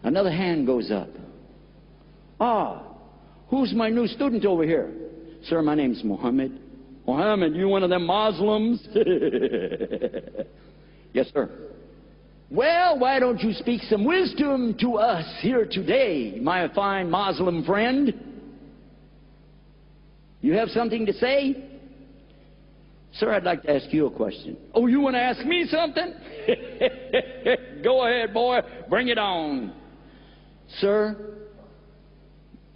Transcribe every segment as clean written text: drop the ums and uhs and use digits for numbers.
Another hand goes up. Ah, who's my new student over here? Sir, my name's Mohammed. Mohammed, you one of them Muslims? Yes, sir. Well, why don't you speak some wisdom to us here today, my fine Muslim friend? You have something to say? Sir, I'd like to ask you a question. Oh, you want to ask me something? Go ahead, boy. Bring it on. Sir,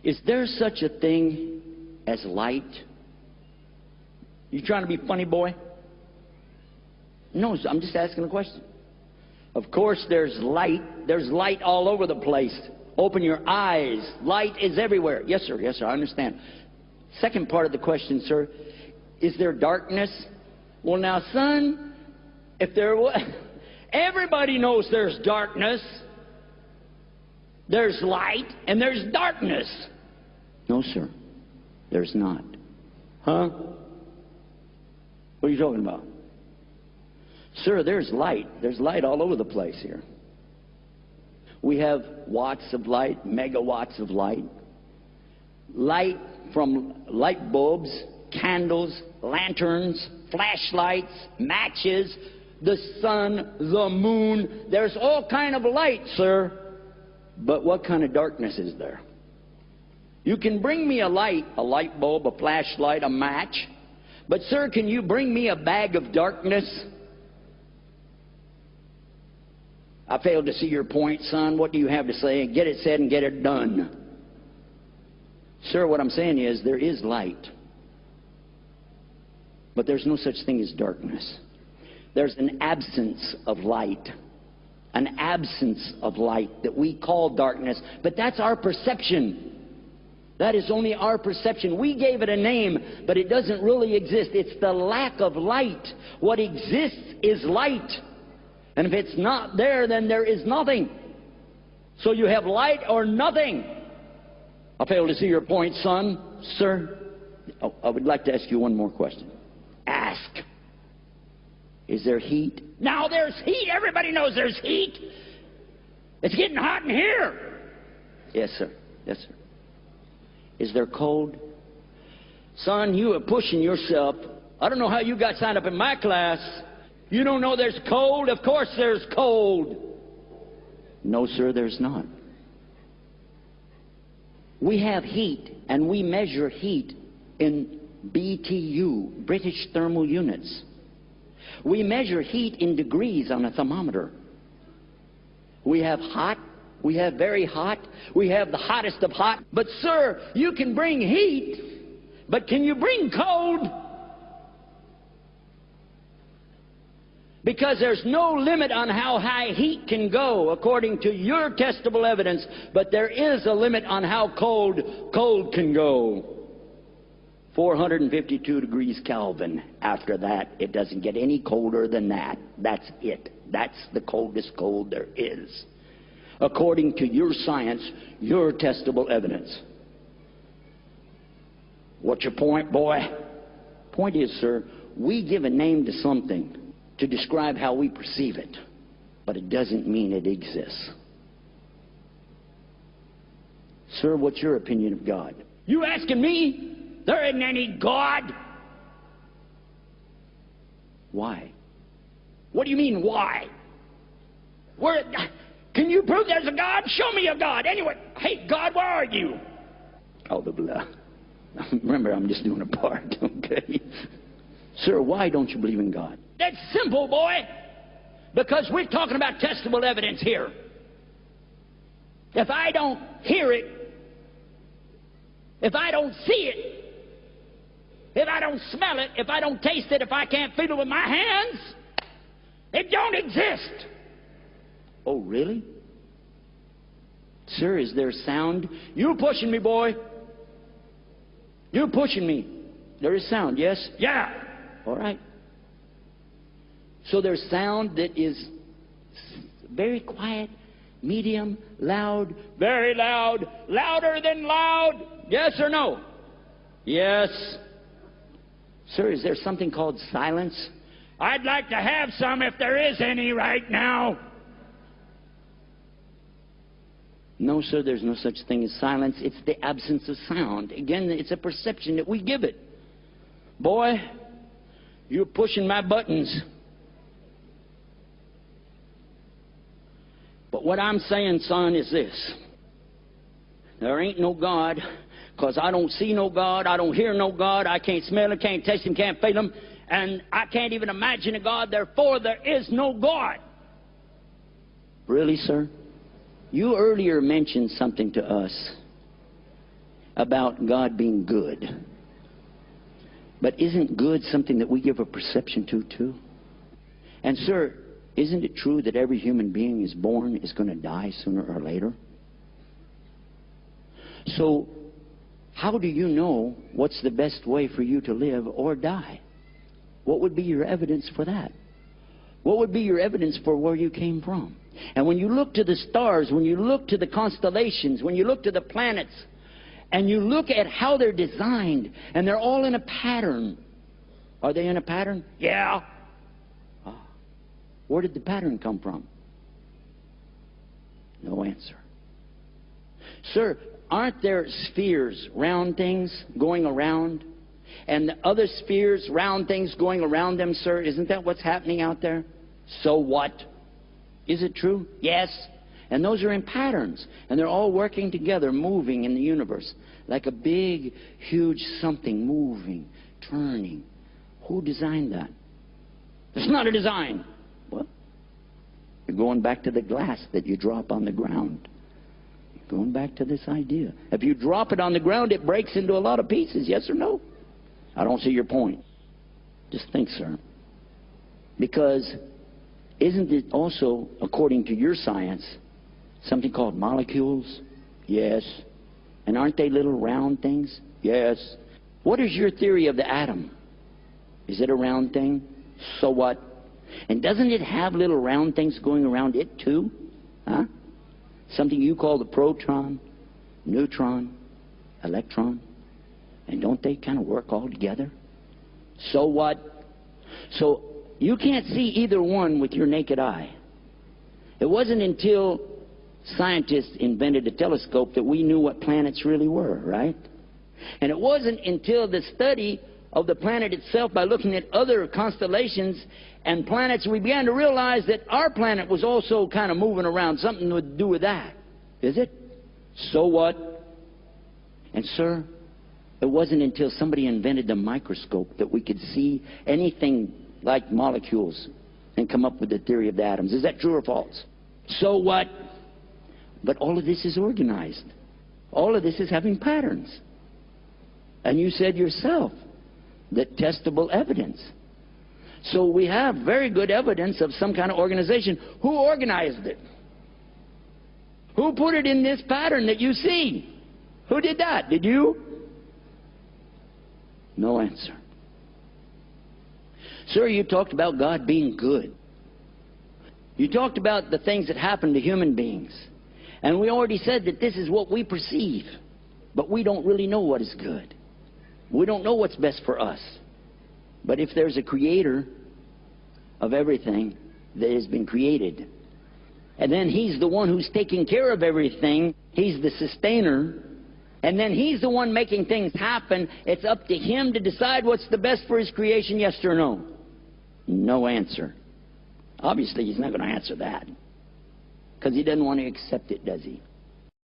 is there such a thing as light? You trying to be funny, boy? No, I'm just asking a question. Of course, there's light. There's light all over the place. Open your eyes. Light is everywhere. Yes, sir. Yes, sir. I understand. Second part of the question, sir. Is there darkness? Well, now, son, if there was... Everybody knows there's darkness. There's light and there's darkness. No, sir. There's not. Huh? What are you talking about? Sir, there's light. There's light all over the place here. We have watts of light, megawatts of light. Light from light bulbs, candles, lanterns, flashlights, matches, the sun, the moon. There's all kind of light, sir. But what kind of darkness is there? You can bring me a light bulb, a flashlight, a match. But, sir, can you bring me a bag of darkness? I failed to see your point, son. What do you have to say? Get it said and get it done. Sir, what I'm saying is there is light. But there's no such thing as darkness. There's an absence of light. An absence of light that we call darkness. But that's our perception. That is only our perception. We gave it a name, but it doesn't really exist. It's the lack of light. What exists is light. And if it's not there, then there is nothing. So you have light or nothing. I fail to see your point, son. Sir, I would like to ask you one more question. Ask. Is there heat? Now there's heat. Everybody knows there's heat. It's getting hot in here. Yes, sir. Yes, sir. Is there cold? Son, you are pushing yourself. I don't know how you got signed up in my class. You don't know there's cold? Of course there's cold. No, sir, there's not. We have heat, and we measure heat in BTU, British Thermal Units. We measure heat in degrees on a thermometer. We have hot, we have very hot, we have the hottest of hot. But, sir, you can bring heat, but can you bring cold? Because there's no limit on how high heat can go, according to your testable evidence, but there is a limit on how cold can go. 452 degrees Kelvin. After that, it doesn't get any colder than that. That's it. That's the coldest cold there is. According to your science, your testable evidence. What's your point, boy? Point is, sir, we give a name to something to describe how we perceive it, but it doesn't mean it exists. Sir, what's your opinion of God? You asking me? There isn't any God. Why? What do you mean, why? Can you prove there's a God? Show me a God. Anyway, hey, God, where are you? Oh, the blah. Remember, I'm just doing a part, okay? Sir, why don't you believe in God? That's simple, boy. Because we're talking about testable evidence here. If I don't hear it, if I don't see it, if I don't smell it, if I don't taste it, if I can't feel it with my hands, it don't exist. Oh, really? Sir, is there sound? You pushing me, boy. You pushing me. There is sound, yes? Yeah. All right. So there's sound that is very quiet, medium, loud, very loud, louder than loud. Yes or no? Yes. Sir, is there something called silence? I'd like to have some if there is any right now. No, sir, there's no such thing as silence. It's the absence of sound. Again, it's a perception that we give it. Boy, you're pushing my buttons. But what I'm saying, son, is this. There ain't no God, because I don't see no God, I don't hear no God, I can't smell him, can't taste him, can't feel him, and I can't even imagine a God, therefore there is no God. Really, sir? You earlier mentioned something to us about God being good. But isn't good something that we give a perception to, too? And, sir, isn't it true that every human being is born is going to die sooner or later? So, how do you know what's the best way for you to live or die? What would be your evidence for that? What would be your evidence for where you came from? And when you look to the stars, when you look to the constellations, when you look to the planets, and you look at how they're designed, and they're all in a pattern. Are they in a pattern? Yeah. Where did the pattern come from? No answer. Sir, aren't there spheres, round things, going around? And the other spheres, round things going around them, sir? Isn't that what's happening out there? So what? Is it true? Yes. And those are in patterns. And they're all working together, moving in the universe. Like a big, huge something moving, turning. Who designed that? It's not a design. What? You're going back to the glass that you drop on the ground. You're going back to this idea. If you drop it on the ground, it breaks into a lot of pieces. Yes or no? I don't see your point. Just think, sir. Because isn't it also, according to your science, something called molecules? Yes. And aren't they little round things? Yes. What is your theory of the atom? Is it a round thing? So what? And doesn't it have little round things going around it too? Huh? Something you call the proton, neutron, electron. And don't they kind of work all together? So what? So you can't see either one with your naked eye. It wasn't until scientists invented a telescope that we knew what planets really were, right? And it wasn't until the study of the planet itself by looking at other constellations and planets we began to realize that our planet was also kind of moving around, something to do with that. Is it? So what? And sir, it wasn't until somebody invented the microscope that we could see anything like molecules and come up with the theory of the atoms. Is that true or false? So what? But all of this is organized. All of this is having patterns. And you said yourself that testable evidence. So we have very good evidence of some kind of organization. Who organized it? Who put it in this pattern that you see? Who did that? Did you? No answer. Sir, you talked about God being good. You talked about the things that happen to human beings. And we already said that this is what we perceive. But we don't really know what is good. We don't know what's best for us. But if there's a creator of everything that has been created, and then he's the one who's taking care of everything, he's the sustainer, and then he's the one making things happen, it's up to him to decide what's the best for his creation, yes or no? No answer. Obviously, he's not going to answer that. Because he doesn't want to accept it, does he?